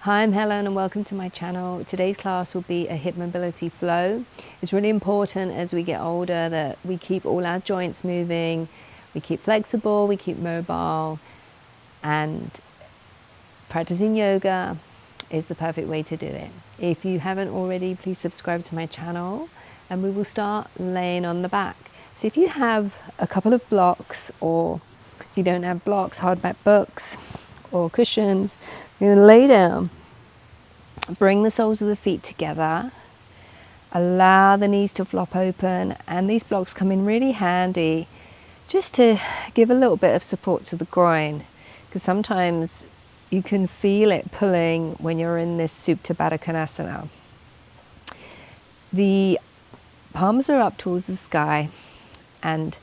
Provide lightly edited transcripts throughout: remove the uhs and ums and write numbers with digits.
Hi, I'm Helen and welcome to my channel. Today's class will be a hip mobility flow. It's really important as we get older that we keep all our joints moving, we keep flexible, we keep mobile, and practicing yoga is the perfect way to do it. If you haven't already, please subscribe to my channel and we will start laying on the back. So if you have a couple of blocks, or if you don't have blocks, hardback books or cushions, you're going to lay down. Bring the soles of the feet together, allow the knees to flop open, and these blocks come in really handy just to give a little bit of support to the groin, because sometimes you can feel it pulling when you're in this Supta Baddha Konasana. The palms are up towards the sky and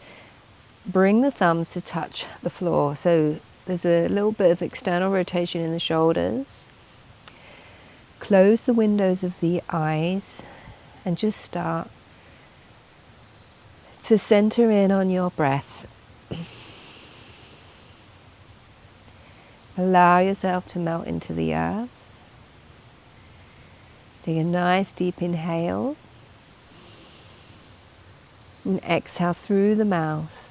bring the thumbs to touch the floor. So there's a little bit of external rotation in the shoulders. Close the windows of the eyes and just start to center in on your breath. Allow yourself to melt into the earth. Take a nice deep inhale and exhale through the mouth.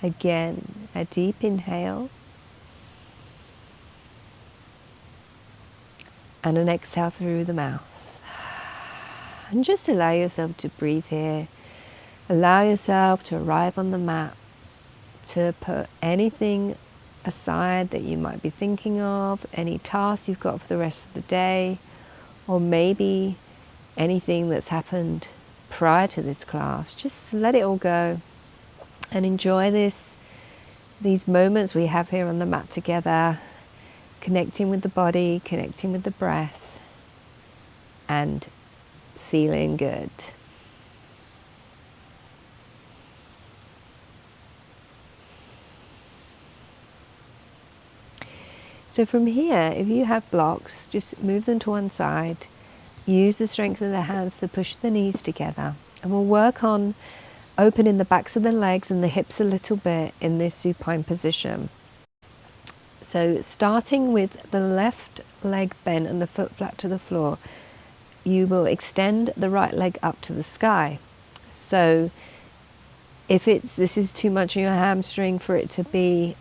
Again, a deep inhale. And an exhale through the mouth. And just allow yourself to breathe here. Allow yourself to arrive on the mat, to put anything aside that you might be thinking of, any tasks you've got for the rest of the day, or maybe anything that's happened prior to this class. Just let it all go and enjoy these moments we have here on the mat together. Connecting with the body, connecting with the breath, and feeling good. So from here, if you have blocks, just move them to one side. Use the strength of the hands to push the knees together. And we'll work on opening the backs of the legs and the hips a little bit in this supine position. So starting with the left leg bent and the foot flat to the floor, you will extend the right leg up to the sky. So if this is too much on your hamstring for it to be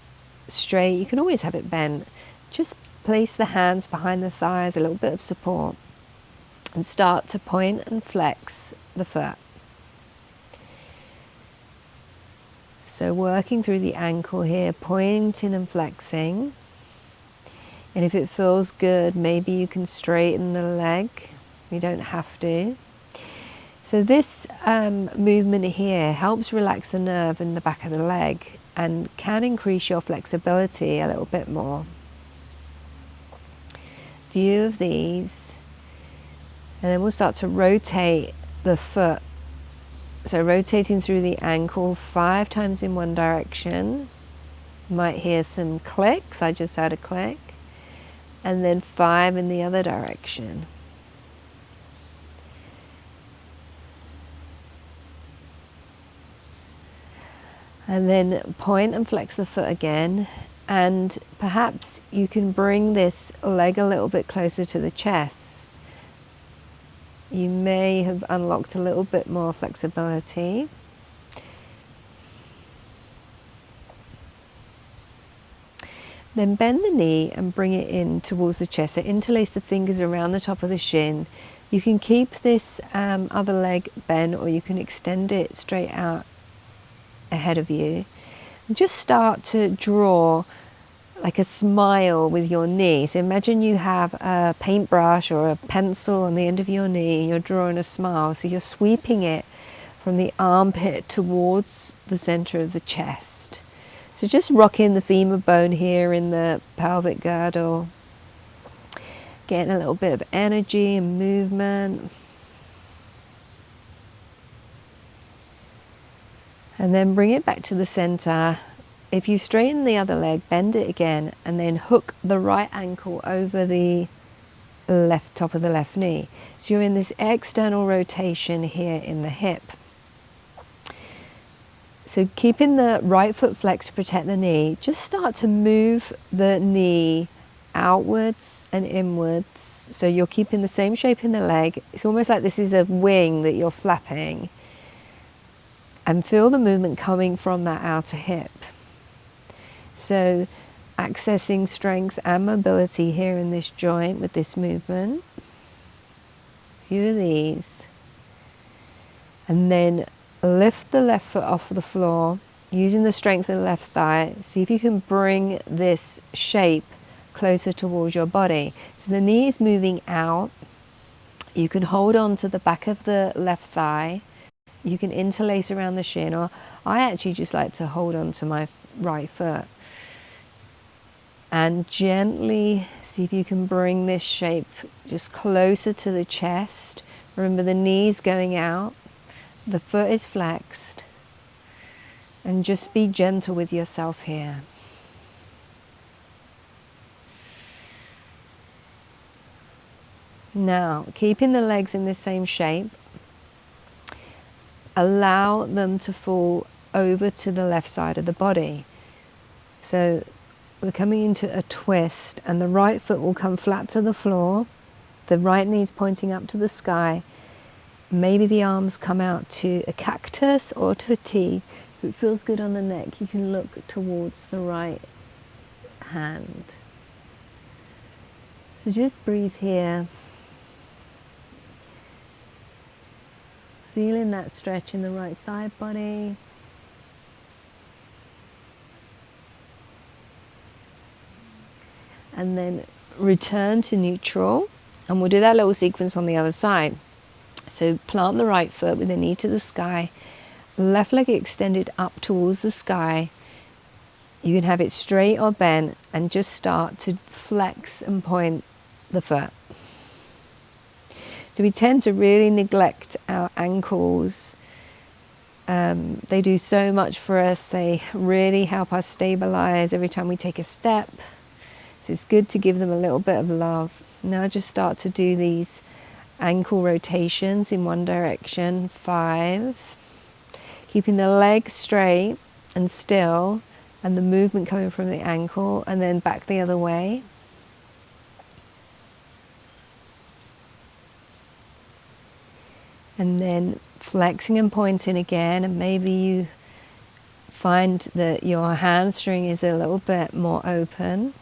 straight, you can always have it bent. Just place the hands behind the thighs, a little bit of support, and start to point and flex the foot. So working through the ankle here, pointing and flexing. And if it feels good, maybe you can straighten the leg. You don't have to. So this movement here helps relax the nerve in the back of the leg and can increase your flexibility a little bit more. Few of these. And then we'll start to rotate the foot. So rotating through the ankle 5 times in one direction. You might hear some clicks. I just heard a click. And then 5 in the other direction. And then point and flex the foot again. And perhaps you can bring this leg a little bit closer to the chest. You may have unlocked a little bit more flexibility. Then bend the knee and bring it in towards the chest. So interlace the fingers around the top of the shin. You can keep this other leg bent, or you can extend it straight out ahead of you. And just start to draw like a smile with your knee. So imagine you have a paintbrush or a pencil on the end of your knee and you're drawing a smile. So you're sweeping it from the armpit towards the center of the chest. So just rocking the femur bone here in the pelvic girdle. Getting a little bit of energy and movement. And then bring it back to the center. If you straighten the other leg, bend it again, and then hook the right ankle over the left top of the left knee. So you're in this external rotation here in the hip. So keeping the right foot flexed to protect the knee, just start to move the knee outwards and inwards. So you're keeping the same shape in the leg. It's almost like this is a wing that you're flapping. And feel the movement coming from that outer hip. So accessing strength and mobility here in this joint with this movement. A few of these. And then lift the left foot off the floor using the strength of the left thigh. See if you can bring this shape closer towards your body. So the knee is moving out. You can hold on to the back of the left thigh. You can interlace around the shin, or I actually just like to hold on to my right foot. And gently see if you can bring this shape just closer to the chest. Remember, the knee's going out, the foot is flexed, and just be gentle with yourself here. Now, keeping the legs in the same shape, allow them to fall over to the left side of the body. So we're coming into a twist, and the right foot will come flat to the floor, the right knee's pointing up to the sky. Maybe the arms come out to a cactus or to a T. If it feels good on the neck, you can look towards the right hand. So just breathe here. Feeling that stretch in the right side body. And then return to neutral. And we'll do that little sequence on the other side. So plant the right foot with the knee to the sky. Left leg extended up towards the sky. You can have it straight or bent, and just start to flex and point the foot. So we tend to really neglect our ankles. They do so much for us. They really help us stabilize every time we take a step. So it's good to give them a little bit of love. Now just start to do these ankle rotations in one direction. 5. Keeping the leg straight and still, and the movement coming from the ankle, and then back the other way. And then flexing and pointing again, and maybe you find that your hamstring is a little bit more open.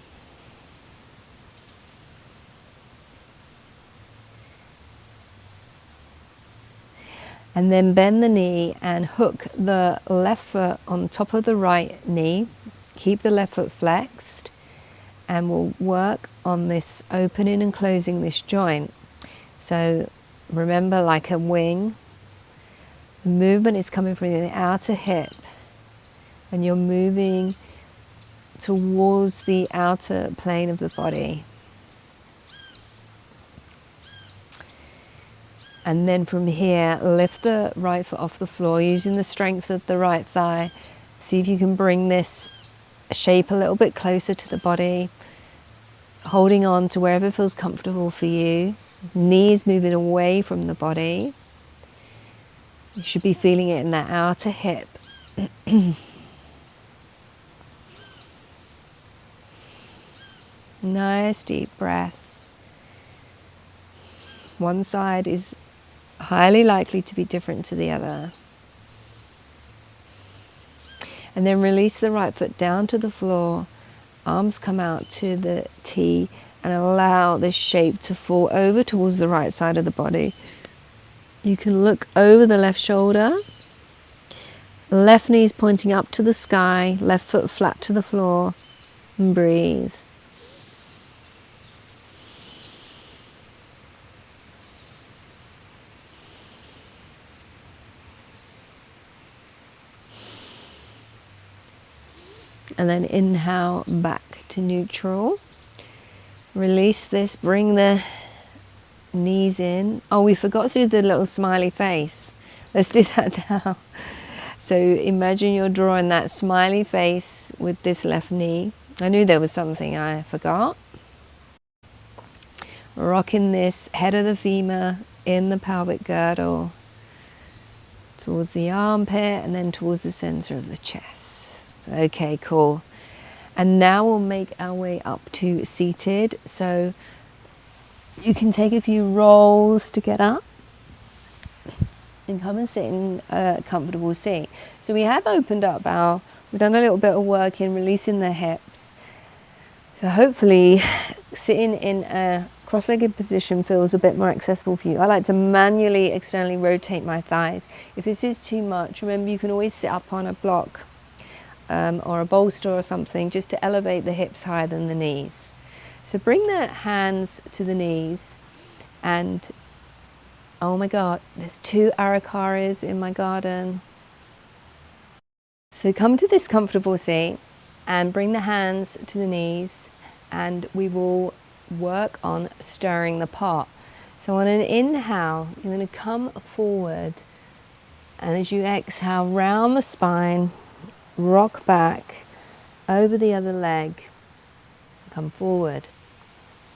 And then bend the knee and hook the left foot on top of the right knee. Keep the left foot flexed, and we'll work on this opening and closing this joint. So remember, like a wing, the movement is coming from the outer hip, and you're moving towards the outer plane of the body. And then from here, lift the right foot off the floor using the strength of the right thigh. See if you can bring this shape a little bit closer to the body, holding on to wherever feels comfortable for you. Knees moving away from the body. You should be feeling it in that outer hip. Nice deep breaths. One side is highly likely to be different to the other. And then release the right foot down to the floor. Arms come out to the T, and allow this shape to fall over towards the right side of the body. You can look over the left shoulder. Left knee is pointing up to the sky, left foot flat to the floor, and breathe. And then inhale back to neutral. Release this, bring the knees in. Oh, we forgot to do the little smiley face. Let's do that now. So imagine you're drawing that smiley face with this left knee. I knew there was something I forgot. Rocking this head of the femur in the pelvic girdle towards the armpit, and then towards the center of the chest. Okay, cool. And now we'll make our way up to seated. So you can take a few rolls to get up and come and sit in a comfortable seat. So we have opened up we've done a little bit of work in releasing the hips. So hopefully sitting in a cross-legged position feels a bit more accessible for you. I like to manually externally rotate my thighs. If this is too much, remember you can always sit up on a block or a bolster or something, just to elevate the hips higher than the knees. So bring the hands to the knees, and oh my God, there's 2 arakaris in my garden. So come to this comfortable seat and bring the hands to the knees, and we will work on stirring the pot. So on an inhale, you're going to come forward, and as you exhale, round the spine, rock back over the other leg, come forward.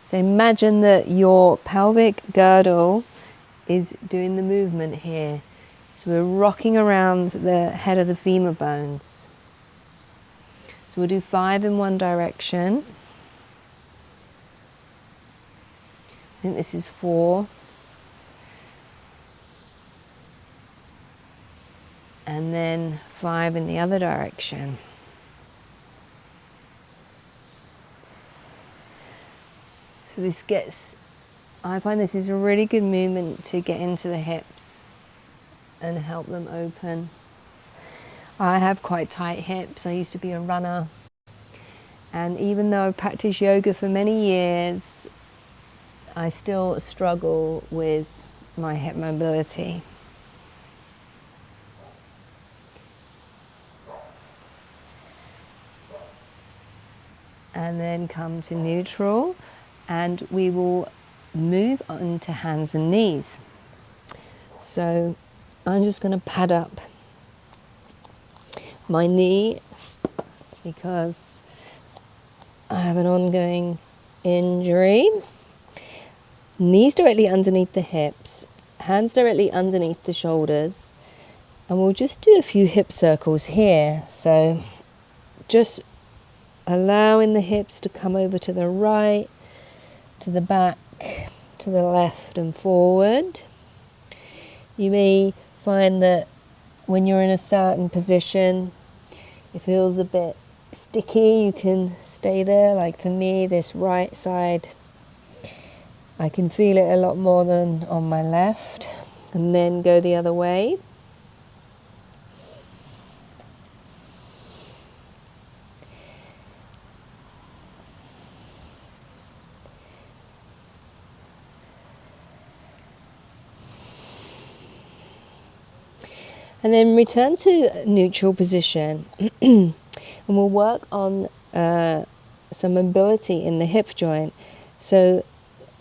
So imagine that your pelvic girdle is doing the movement here. So we're rocking around the head of the femur bones. So we'll do 5 in one direction. I think this is 4. And then 5 in the other direction. So I find this is a really good movement to get into the hips and help them open. I have quite tight hips. I used to be a runner. And even though I've practiced yoga for many years, I still struggle with my hip mobility. And then come to neutral, and we will move on to hands and knees. So I'm just going to pad up my knee because I have an ongoing injury. Knees directly underneath the hips, hands directly underneath the shoulders, and we'll just do a few hip circles here. So just allowing the hips to come over to the right, to the back, to the left and forward. You may find that when you're in a certain position, it feels a bit sticky. You can stay there. Like for me, this right side, I can feel it a lot more than on my left. And then go the other way. And then return to neutral position. And we'll work on some mobility in the hip joint. So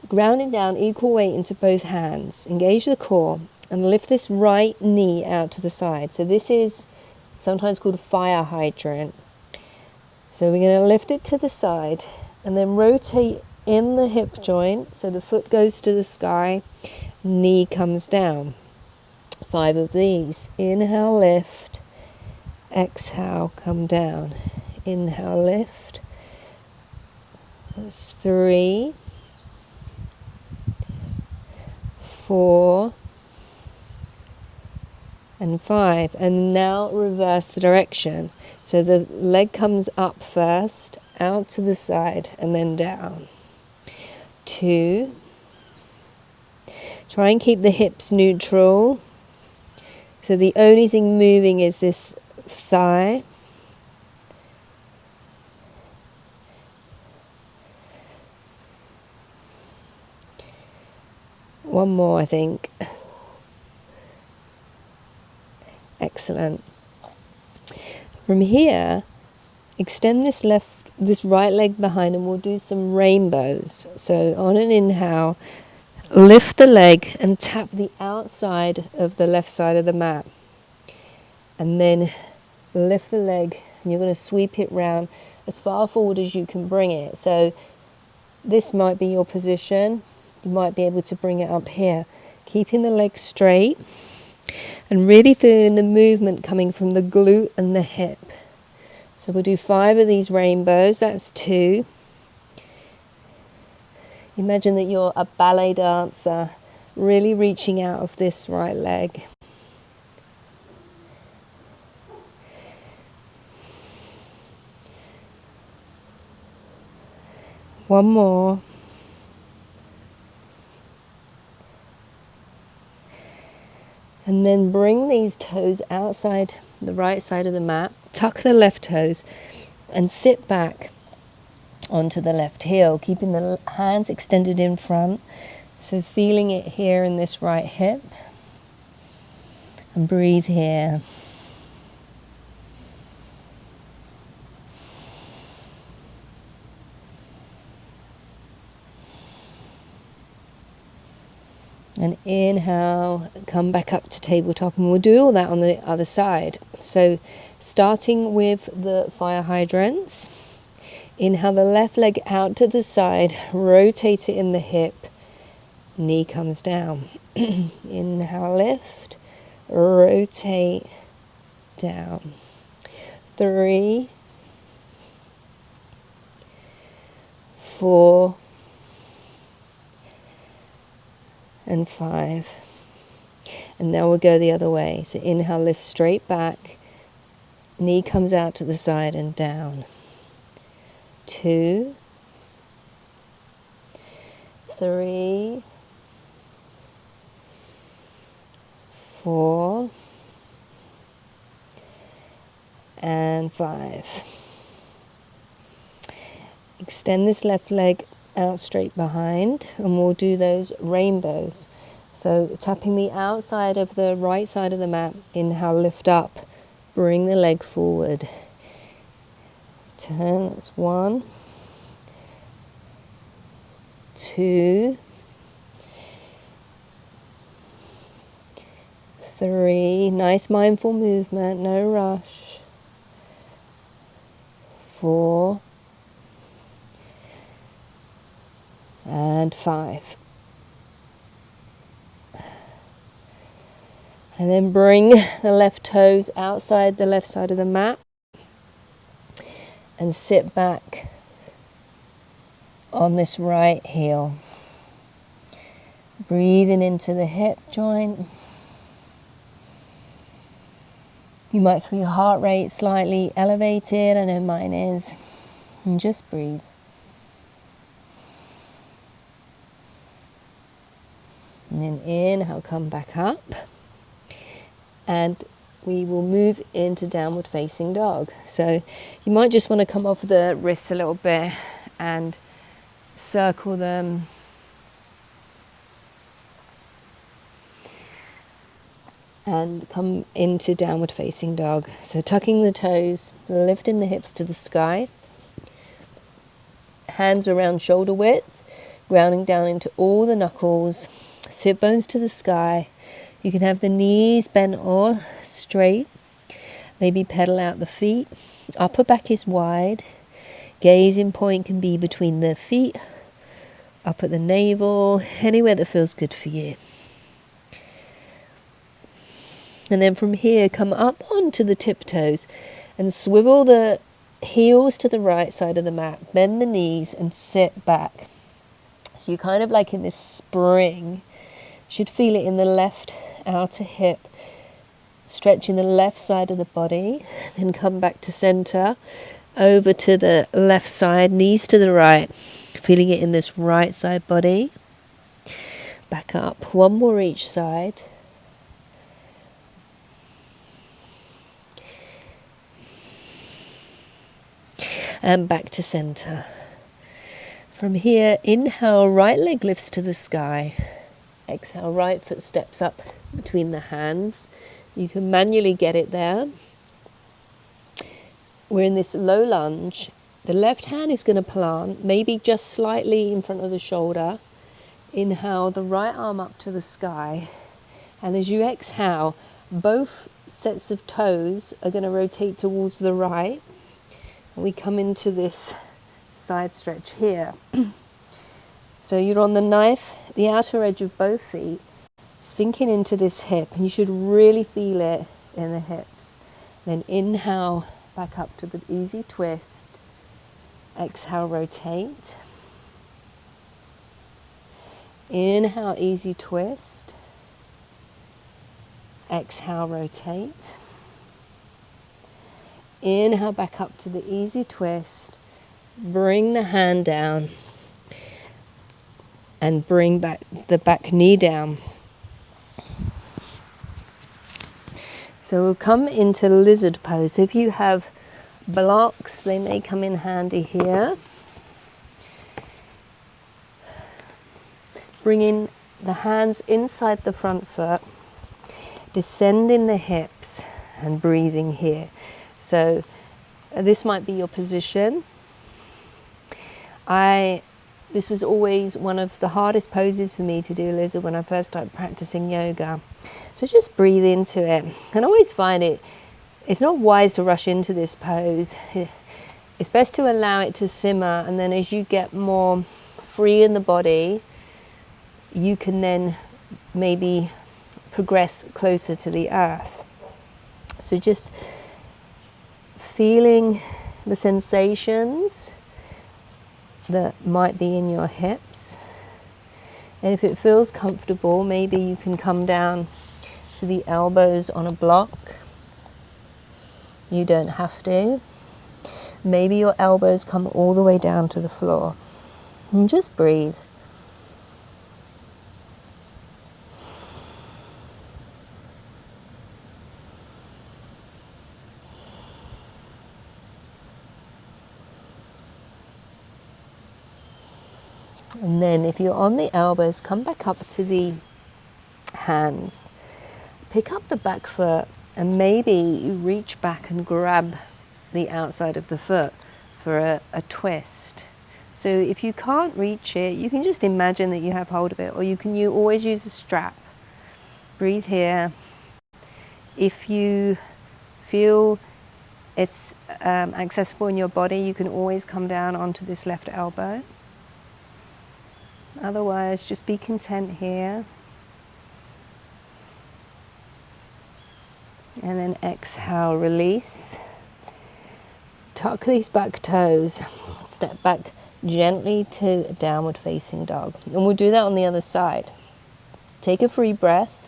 grounding down, equal weight into both hands. Engage the core and lift this right knee out to the side. So this is sometimes called a fire hydrant. So we're going to lift it to the side and then rotate in the hip joint. So the foot goes to the sky, knee comes down. 5 of these. Inhale, lift. Exhale, come down. Inhale, lift. That's 3, 4, and 5. And now reverse the direction. So the leg comes up first, out to the side, and then down. 2. Try and keep the hips neutral. So the only thing moving is this thigh. One more, I think. Excellent. From here, extend this right leg behind, and we'll do some rainbows. So on an inhale, lift the leg and tap the outside of the left side of the mat. And then lift the leg, and you're going to sweep it round as far forward as you can bring it. So this might be your position. You might be able to bring it up here. Keeping the leg straight. And really feeling the movement coming from the glute and the hip. So we'll do 5 of these rainbows, that's 2. Imagine that you're a ballet dancer, really reaching out of this right leg. One more. And then bring these toes outside the right side of the mat, tuck the left toes and sit back onto the left heel, keeping the hands extended in front. So feeling it here in this right hip. And breathe here. And inhale, come back up to tabletop, and we'll do all that on the other side. So starting with the fire hydrants, inhale the left leg out to the side, rotate it in the hip, knee comes down. Inhale, lift, rotate, down. 3, 4, and 5. And now we'll go the other way. So inhale, lift straight back, knee comes out to the side and down. 2, 3, 4, and 5. Extend this left leg out straight behind, and we'll do those rainbows. So tapping the outside of the right side of the mat, inhale, lift up, bring the leg forward. Turn, that's 1, 2, 3, nice mindful movement, no rush. 4, and 5. And then bring the left toes outside the left side of the mat and sit back on this right heel. Breathing into the hip joint. You might feel your heart rate slightly elevated, I know mine is. And just breathe. And then inhale, come back up. And we will move into downward facing dog. So you might just want to come off the wrists a little bit and circle them. And come into downward facing dog. So tucking the toes, lifting the hips to the sky. Hands around shoulder width, grounding down into all the knuckles. Sit bones to the sky. You can have the knees bent or straight. Maybe pedal out the feet. Upper back is wide. Gazing point can be between the feet, up at the navel, anywhere that feels good for you. And then from here, come up onto the tiptoes and swivel the heels to the right side of the mat. Bend the knees and sit back. So you're kind of like in this spring. Should feel it in the left outer hip, stretching the left side of the body, then come back to center, over to the left side, knees to the right, feeling it in this right side body. Back up, 1 more each side. And back to center. From here, inhale, right leg lifts to the sky. Exhale, right foot steps up between the hands. You can manually get it there. We're in this low lunge. The left hand is going to plant, maybe just slightly in front of the shoulder. Inhale, the right arm up to the sky. And as you exhale, both sets of toes are going to rotate towards the right. And we come into this side stretch here. So you're on the knife, the outer edge of both feet. sinking into this hip, and you should really feel it in the hips. Then inhale, back up to the easy twist. Exhale, rotate. Inhale, easy twist. Exhale, rotate. Inhale, back up to the easy twist. Bring the hand down and bring back the back knee down. So we'll come into lizard pose. If you have blocks, they may come in handy here. Bringing the hands inside the front foot, descending the hips and breathing here. So this might be your position. This was always one of the hardest poses for me to do, lizard, when I first started practicing yoga. So just breathe into it. And I always find it's not wise to rush into this pose. It's best to allow it to simmer, and then as you get more free in the body, you can then maybe progress closer to the earth. So just feeling the sensations that might be in your hips. And if it feels comfortable, maybe you can come down to the elbows on a block. You don't have to. Maybe your elbows come all the way down to the floor. And just breathe. And then if you're on the elbows, come back up to the hands. Pick up the back foot and maybe you reach back and grab the outside of the foot for a twist. So if you can't reach it, you can just imagine that you have hold of it, or you always use a strap. Breathe here. If you feel it's accessible in your body, you can always come down onto this left elbow. Otherwise, just be content here. And then exhale, release. Tuck these back toes. Step back gently to a downward facing dog. And we'll do that on the other side. Take a free breath.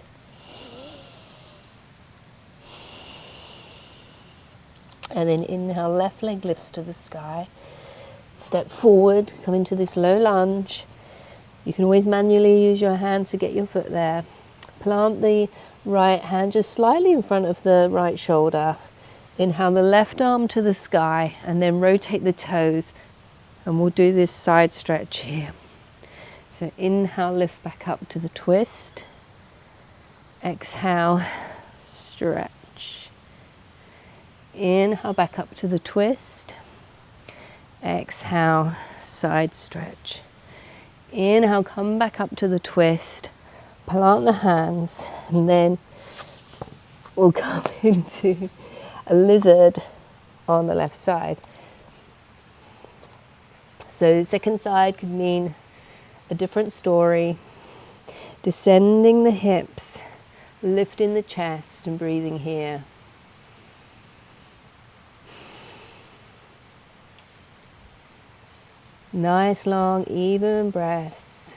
And then inhale, left leg lifts to the sky. Step forward, come into this low lunge. You can always manually use your hand to get your foot there. Plant the right hand just slightly in front of the right shoulder. Inhale the left arm to the sky and then rotate the toes. And we'll do this side stretch here. So inhale, lift back up to the twist. Exhale, stretch. Inhale, back up to the twist. Exhale, side stretch. Inhale, come back up to the twist, plant the hands, and then we'll come into a lizard on the left side. So second side could mean a different story. Descending the hips, lifting the chest and breathing here. Nice, long, even breaths.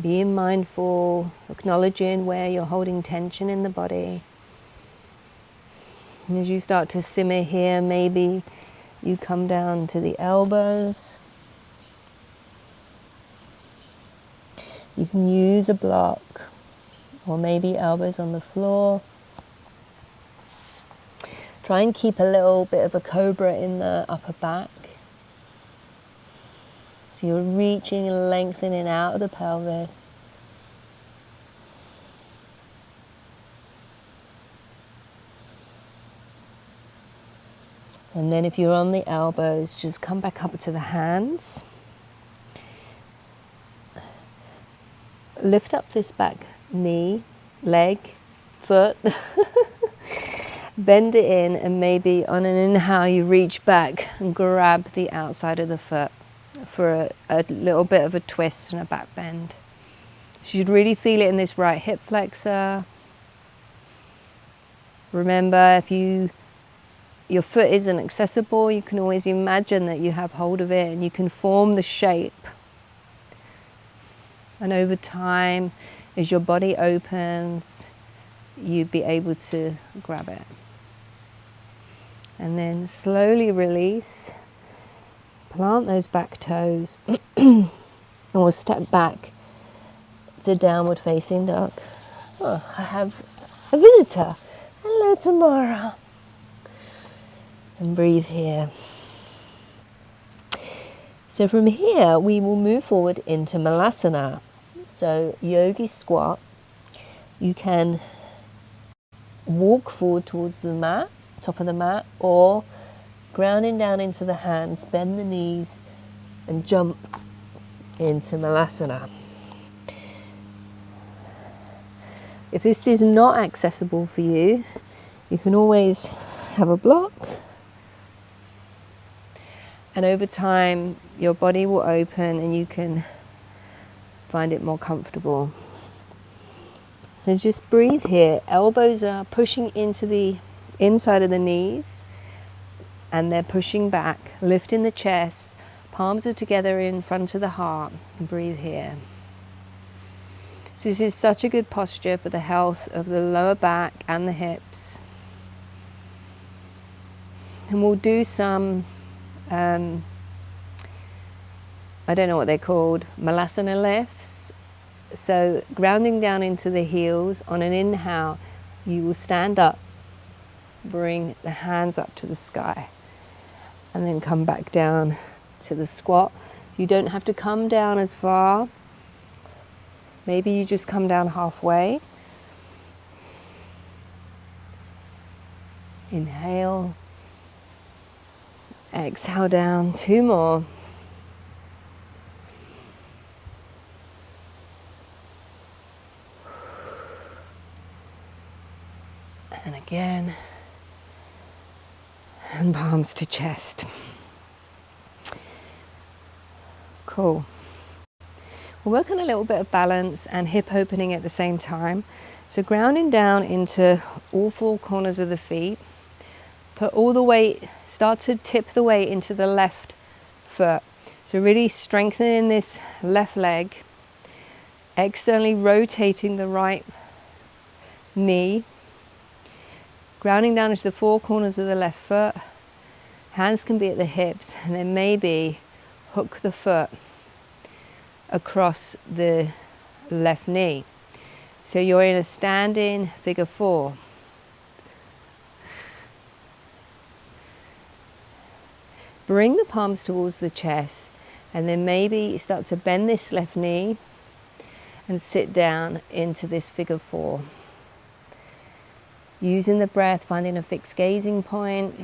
Being mindful, acknowledging where you're holding tension in the body. And as you start to simmer here, maybe you come down to the elbows. You can use a block, or maybe elbows on the floor. Try and keep a little bit of a cobra in the upper back. So you're reaching and lengthening out of the pelvis. And then if you're on the elbows, just come back up to the hands. Lift up this back knee, leg, foot. Bend it in, and maybe on an inhale you reach back and grab the outside of the foot. for a little bit of a twist and a back bend. So you'd really feel it in this right hip flexor. Remember, if your foot isn't accessible, you can always imagine that you have hold of it and you can form the shape. And over time, as your body opens, you'd be able to grab it. And then slowly release. Plant those back toes. And we'll step back to downward facing dog. Oh, I have a visitor. Hello, Tamara. And breathe here. So from here, we will move forward into Malasana. So yogi squat. You can walk forward towards the mat, top of the mat, or grounding down into the hands, bend the knees and jump into Malasana. If this is not accessible for you, you can always have a block. And over time, your body will open and you can find it more comfortable. And just breathe here. Elbows are pushing into the inside of the knees and they're pushing back, lifting the chest. Palms are together in front of the heart. And breathe here. So this is such a good posture for the health of the lower back and the hips. And we'll do some, I don't know what they're called, Malasana lifts. So grounding down into the heels, on an inhale, you will stand up, bring the hands up to the sky, and then come back down to the squat. You don't have to come down as far. Maybe you just come down halfway. Inhale. Exhale down. 2 more. And again. And palms to chest. Cool. We'll work on a little bit of balance and hip opening at the same time. So grounding down into all 4 corners of the feet. Put all the weight, start to tip the weight into the left foot. So really strengthening this left leg. Externally rotating the right knee. Grounding down into the 4 corners of the left foot. Hands can be at the hips, and then maybe hook the foot across the left knee. So you're in a standing figure 4. Bring the palms towards the chest, and then maybe start to bend this left knee and sit down into this figure 4. Using the breath, finding a fixed gazing point.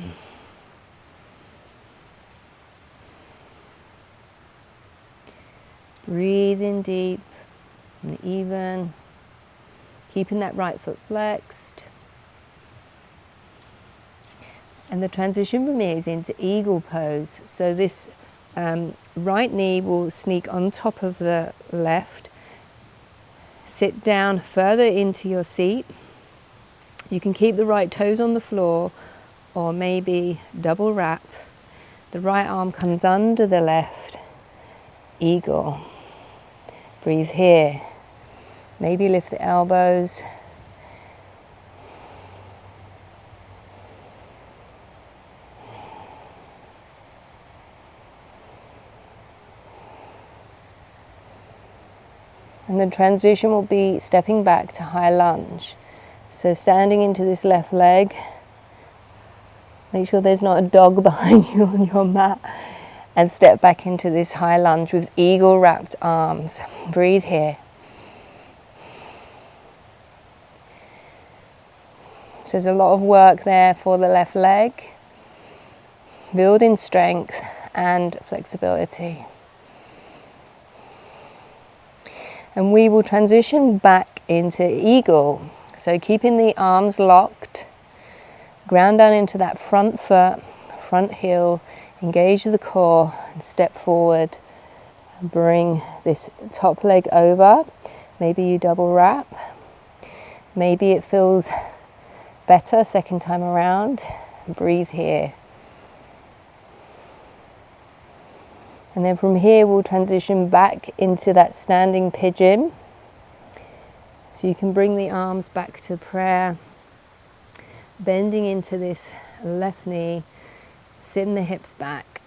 Breathing deep and even, keeping that right foot flexed. And the transition from here is into eagle pose. So this right knee will sneak on top of the left. Sit down further into your seat. You can keep the right toes on the floor or maybe double wrap. The right arm comes under the left. Eagle. Breathe here. Maybe lift the elbows. And the transition will be stepping back to high lunge. So standing into this left leg. Make sure there's not a dog behind you on your mat. And step back into this high lunge with eagle wrapped arms. Breathe here. So there's a lot of work there for the left leg. Building strength and flexibility. And we will transition back into eagle. So keeping the arms locked. Ground down into that front foot, front heel. Engage the core and step forward. Bring this top leg over. Maybe you double wrap. Maybe it feels better second time around. Breathe here. And then from here we'll transition back into that standing pigeon. So you can bring the arms back to prayer, bending into this left knee, sitting the hips back,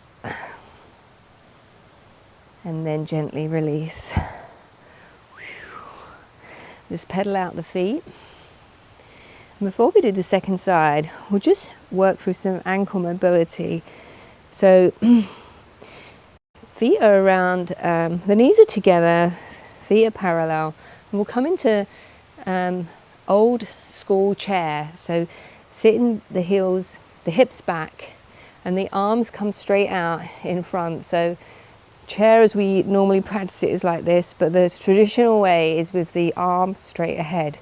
and then gently release. Just pedal out the feet. And before we do the second side, we'll just work through some ankle mobility. So feet are around, the knees are together, feet are parallel, and we'll come into old school chair. So sitting the heels, the hips back, and the arms come straight out in front. So chair as we normally practice it is like this, but the traditional way is with the arms straight ahead.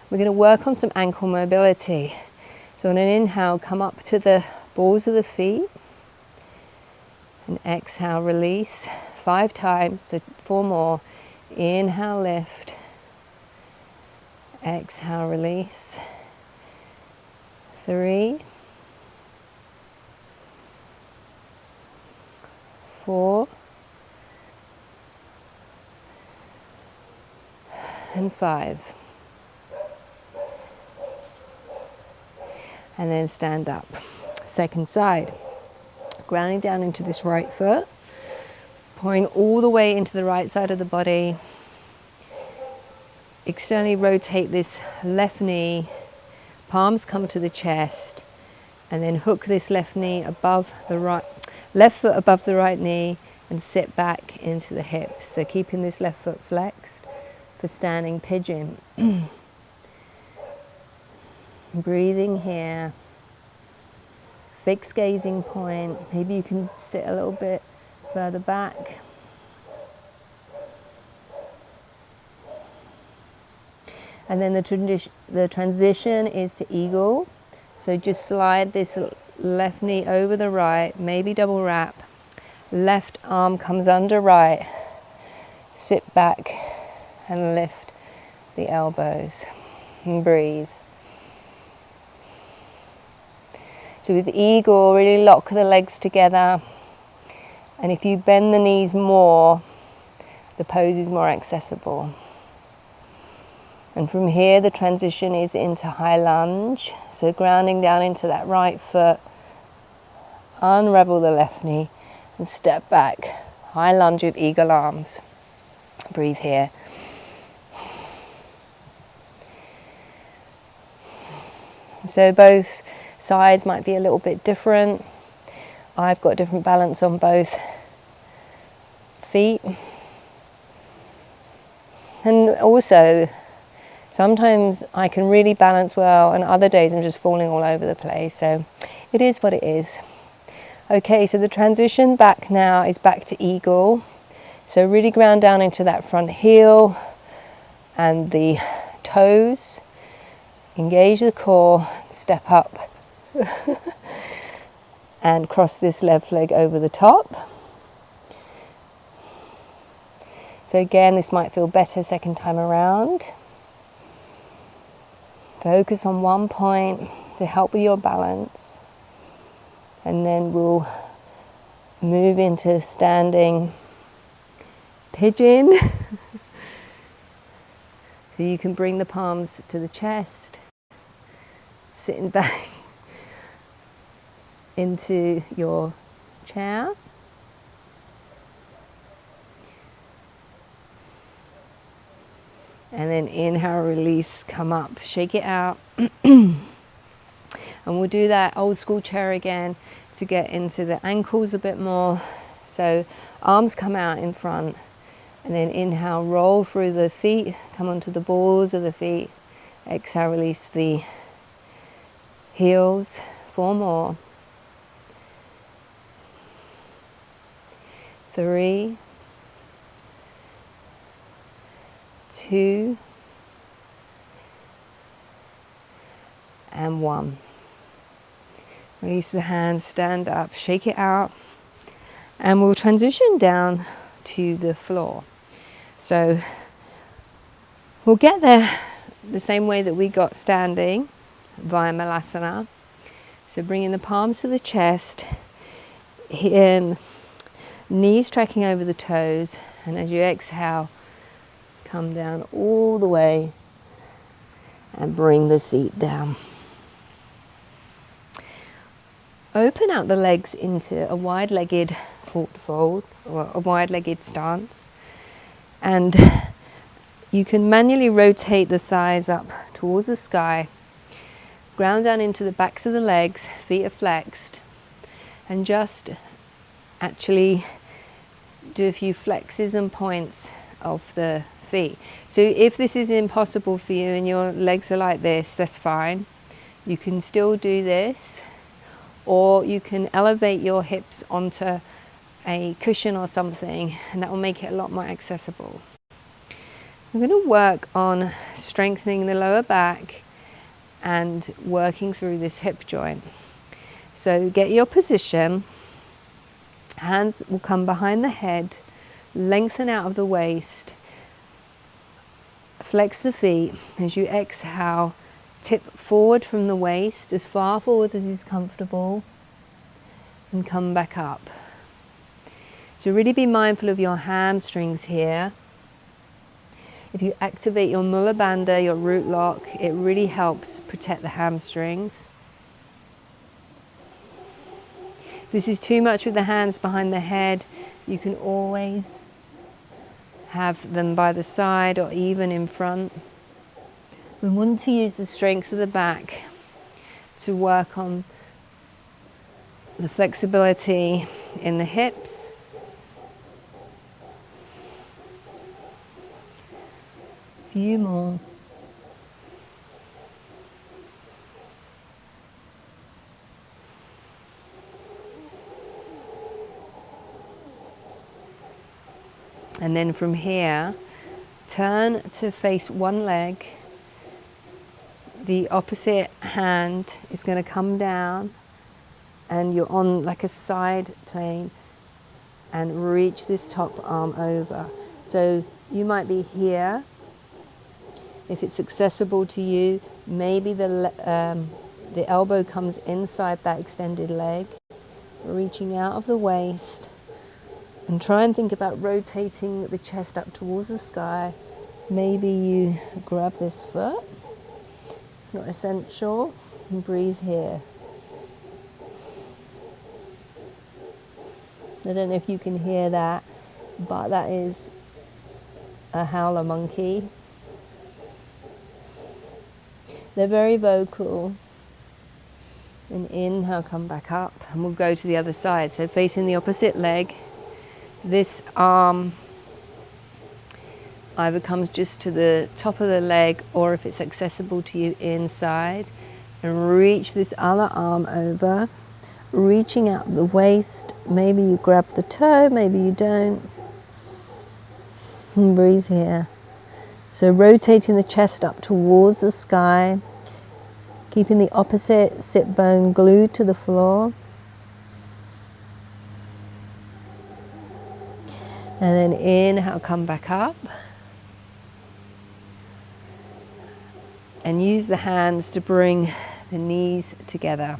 We're going to work on some ankle mobility. So on an inhale, come up to the balls of the feet, and exhale, release 5 times, so 4 more. Inhale, lift, exhale, release, 3, 4, and 5. And then stand up. Second side. Grounding down into this right foot, pouring all the way into the right side of the body. Externally rotate this left knee, palms come to the chest, and then hook this left knee above the right, left foot above the right knee, and sit back into the hips. So keeping this left foot flexed for standing pigeon. Breathing here. Fixed gazing point. Maybe you can sit a little bit further back. And then the transition is to eagle. So just slide this left knee over the right, maybe double wrap. Left arm comes under right. Sit back and lift the elbows. And breathe. So with eagle, really lock the legs together. And if you bend the knees more, the pose is more accessible. And from here, the transition is into high lunge. So grounding down into that right foot, unravel the left knee, and step back. High lunge with eagle arms. Breathe here. So both sides might be a little bit different. I've got different balance on both feet. And also, sometimes I can really balance well, and other days I'm just falling all over the place. So it is what it is. Okay, so the transition back now is back to eagle. So really ground down into that front heel and the toes. Engage the core, step up. And cross this left leg over the top. So again, this might feel better second time around. Focus on one point to help with your balance. And then we'll move into standing pigeon. So you can bring the palms to the chest, sitting back into your chair. And then inhale, release, come up, shake it out. And we'll do that old school chair again to get into the ankles a bit more. So arms come out in front, and then inhale, roll through the feet, come onto the balls of the feet. Exhale, release the heels. 4 more. 3, 2, and 1. Release the hands, stand up, shake it out. And we'll transition down to the floor. So we'll get there the same way that we got standing, via Malasana. So bringing the palms to the chest, knees tracking over the toes, and as you exhale, come down all the way and bring the seat down. Open out the legs into a wide-legged forward fold, or a wide-legged stance, and you can manually rotate the thighs up towards the sky, ground down into the backs of the legs, feet are flexed, and just actually do a few flexes and points of the feet. So if this is impossible for you and your legs are like this, that's fine. You can still do this, or you can elevate your hips onto a cushion or something, and that will make it a lot more accessible. I'm going to work on strengthening the lower back and working through this hip joint. So get your position, hands will come behind the head, lengthen out of the waist, flex the feet. As you exhale, tip forward from the waist, as far forward as is comfortable, and come back up. So really be mindful of your hamstrings here. If you activate your Mula Bandha, your root lock, it really helps protect the hamstrings. If this is too much with the hands behind the head, you can always have them by the side or even in front. We want to use the strength of the back to work on the flexibility in the hips. Few more. And then from here, turn to face one leg. The opposite hand is going to come down, and you're on like a side plane, and reach this top arm over. So you might be here. If it's accessible to you, maybe the elbow comes inside that extended leg, reaching out of the waist, and try and think about rotating the chest up towards the sky. Maybe you grab this foot. It's not essential. And breathe here. I don't know if you can hear that, but that is a howler monkey. They're very vocal. And inhale, come back up, and we'll go to the other side. So facing the opposite leg, this arm either comes just to the top of the leg, or if it's accessible to you, inside, and reach this other arm over, reaching out the waist. Maybe you grab the toe, maybe you don't. And breathe here. So rotating the chest up towards the sky, keeping the opposite sit bone glued to the floor. And then inhale, come back up. And use the hands to bring the knees together.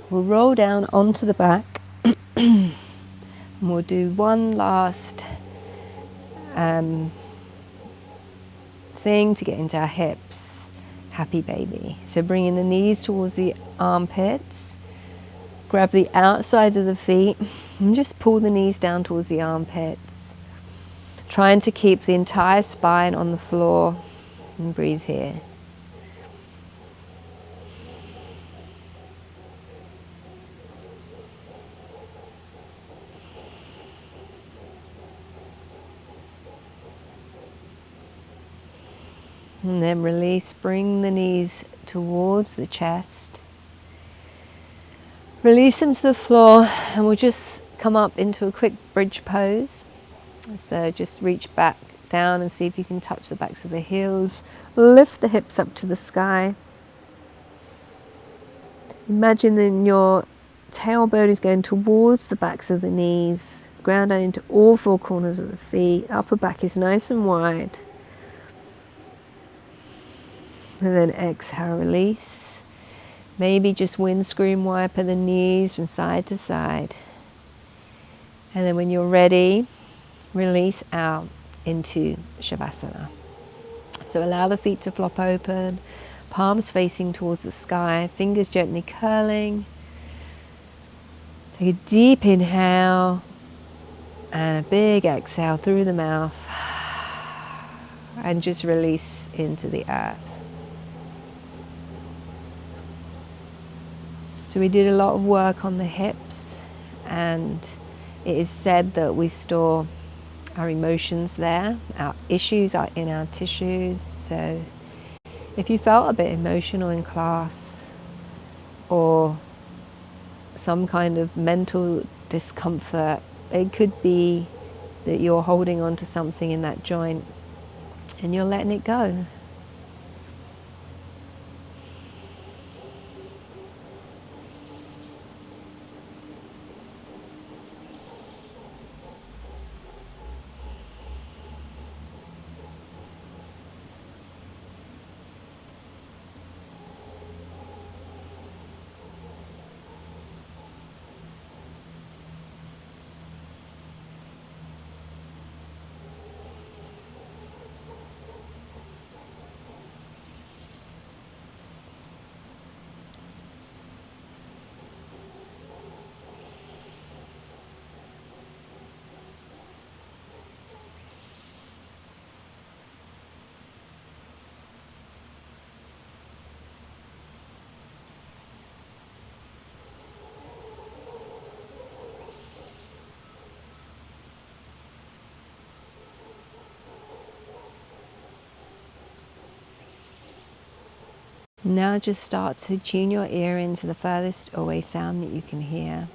We'll roll down onto the back. And we'll do one last thing to get into our hips. Happy baby. So bringing the knees towards the armpits. Grab the outsides of the feet and just pull the knees down towards the armpits. Trying to keep the entire spine on the floor, and breathe here. And then release, bring the knees towards the chest. Release them to the floor, and we'll just come up into a quick bridge pose. So just reach back down and see if you can touch the backs of the heels. Lift the hips up to the sky. Imagine in your tailbone is going towards the backs of the knees, ground down into all four corners of the feet, upper back is nice and wide. And then exhale, release. Maybe just windscreen wiper the knees from side to side. And then when you're ready, release out into Savasana. So allow the feet to flop open, palms facing towards the sky, fingers gently curling. Take a deep inhale and a big exhale through the mouth. And just release into the earth. So we did a lot of work on the hips, and it is said that we store our emotions there, our issues are in our tissues. So if you felt a bit emotional in class, or some kind of mental discomfort, it could be that you're holding on to something in that joint and you're letting it go. Now just start to tune your ear into the furthest away sound that you can hear.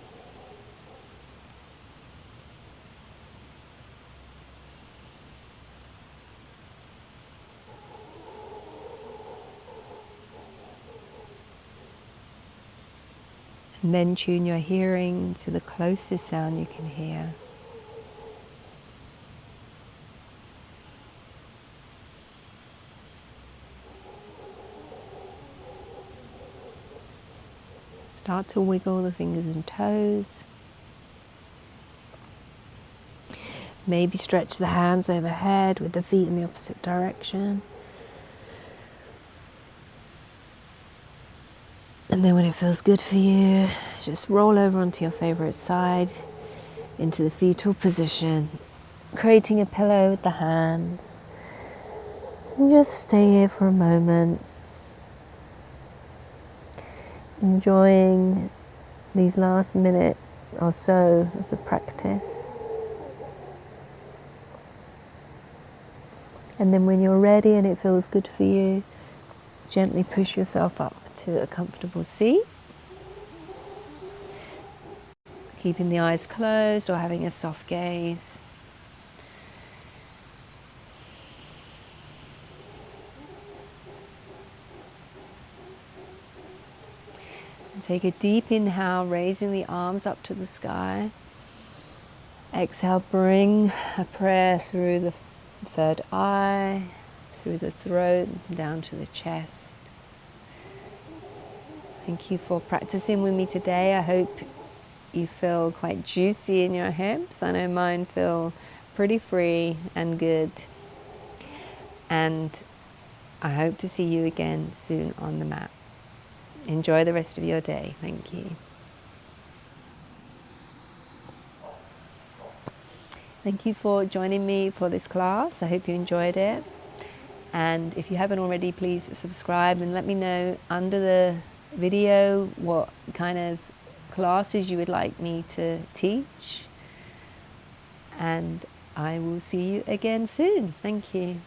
And then tune your hearing to the closest sound you can hear. Start to wiggle the fingers and toes. Maybe stretch the hands overhead with the feet in the opposite direction. And then when it feels good for you, just roll over onto your favorite side into the fetal position, creating a pillow with the hands. And just stay here for a moment, enjoying these last minute or so of the practice. And then when you're ready and it feels good for you, gently push yourself up to a comfortable seat. Keeping the eyes closed or having a soft gaze. And take a deep inhale, raising the arms up to the sky. Exhale, bring a prayer through the third eye, through the throat, down to the chest. Thank you for practicing with me today. I hope you feel quite juicy in your hips. I know mine feel pretty free and good. And I hope to see you again soon on the mat. Enjoy the rest of your day. Thank you. Thank you for joining me for this class. I hope you enjoyed it. And if you haven't already, please subscribe and let me know under the video what kind of classes you would like me to teach. And I will see you again soon. Thank you.